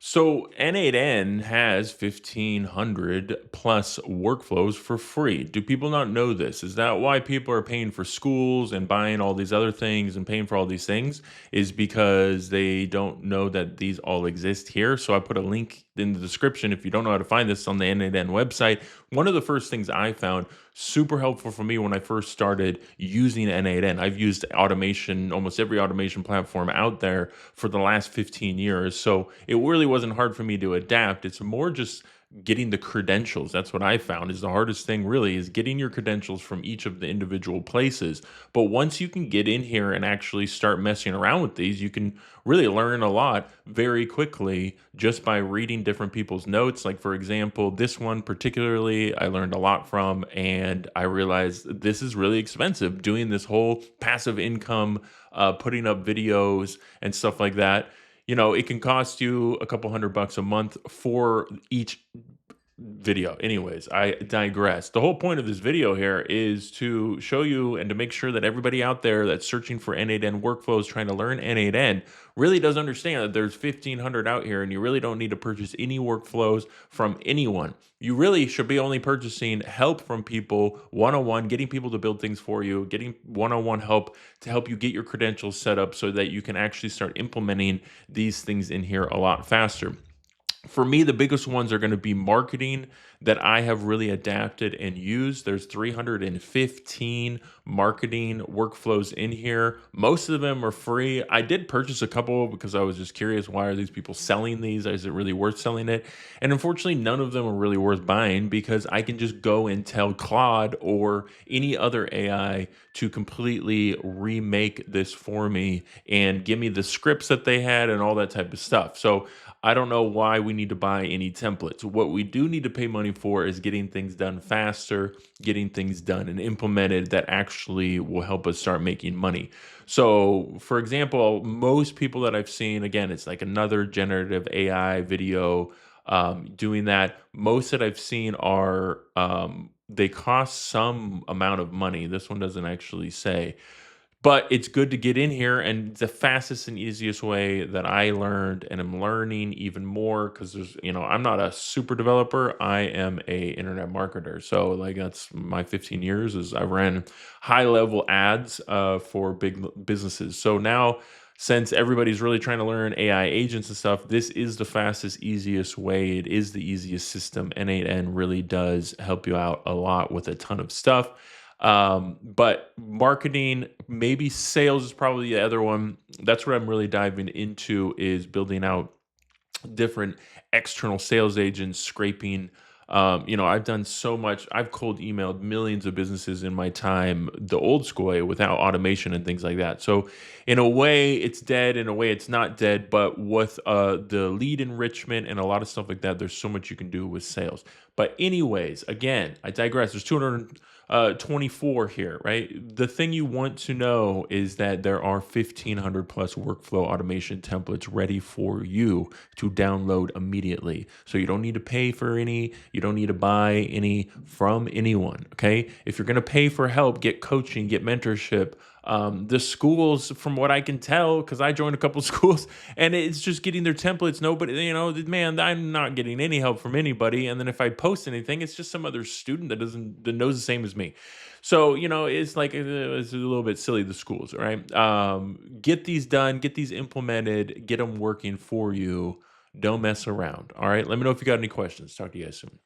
So n8n has 1,500 plus workflows for free. Do people not know this? Is that why people are paying for schools and buying all these other things and paying for all these things? Is because they don't know that these all exist here. So I put a link in the description if you don't know how to find this on the n8n website. One of the first things I found super helpful for me when I first started using n8n. I've used automation, almost every automation platform out there for the last 15 years. So it really wasn't hard for me to adapt. It's more just getting the credentials. That's what I found is the hardest thing really is getting your credentials from each of the individual places. But once you can get in here and actually start messing around with these, you can really learn a lot very quickly just by reading different people's notes. Like, for example, this one particularly, I learned a lot from, and I realized this is really expensive doing this whole passive income, putting up videos and stuff like that. It can cost you a couple $100 a month for each video. Anyways, I digress. The whole point of this video here is to show you and to make sure that everybody out there that's searching for n8n workflows, trying to learn n8n, really does understand that there's 1,500 out here and you really don't need to purchase any workflows from anyone. You really should be only purchasing help from people one-on-one, getting people to build things for you, getting one-on-one help to help you get your credentials set up so that you can actually start implementing these things in here a lot faster. For me, the biggest ones are going to be marketing that I have really adapted and used. There's 315 marketing workflows in here. Most of them are free. I did purchase a couple because I was just curious, why are these people selling these? Is it really worth selling it? And unfortunately, none of them are really worth buying because I can just go and tell Claude or any other AI to completely remake this for me and give me the scripts that they had and all that type of stuff. So I don't know why we need to buy any templates. What we do need to pay money for is getting things done faster, getting things done and implemented that actually will help us start making money. So, for example, most people that I've seen, again, it's like another generative AI video doing that. Most that I've seen are they cost some amount of money. This one doesn't actually say, but it's good to get in here, and the fastest and easiest way that I learned, and I'm learning even more because I'm not a super developer. I am a internet marketer. So like that's my 15 years is I ran high level ads for big businesses. So now since everybody's really trying to learn AI agents and stuff, this is the fastest, easiest way. It is the easiest system. N8n really does help you out a lot with a ton of stuff. But marketing, maybe sales is probably the other one. That's what I'm really diving into is building out different external sales agents, scraping. I've done so much. I've cold emailed millions of businesses in my time, the old school way without automation and things like that. So, in a way, it's dead. In a way, it's not dead. But with the lead enrichment and a lot of stuff like that, there's so much you can do with sales. But, anyways, again, I digress. There's 224 here, right? The thing you want to know is that there are 1,500 plus workflow automation templates ready for you to download immediately. So you don't need to pay for any, you don't need to buy any from anyone. Okay. If you're going to pay for help, get coaching, get mentorship. The schools, from what I can tell, because I joined a couple schools and it's just getting their templates. Nobody, man, I'm not getting any help from anybody. And then if I post anything, it's just some other student that knows the same as me. So, it's like it's a little bit silly, the schools, right? Get these done, get these implemented, get them working for you. Don't mess around. All right. Let me know if you got any questions. Talk to you guys soon.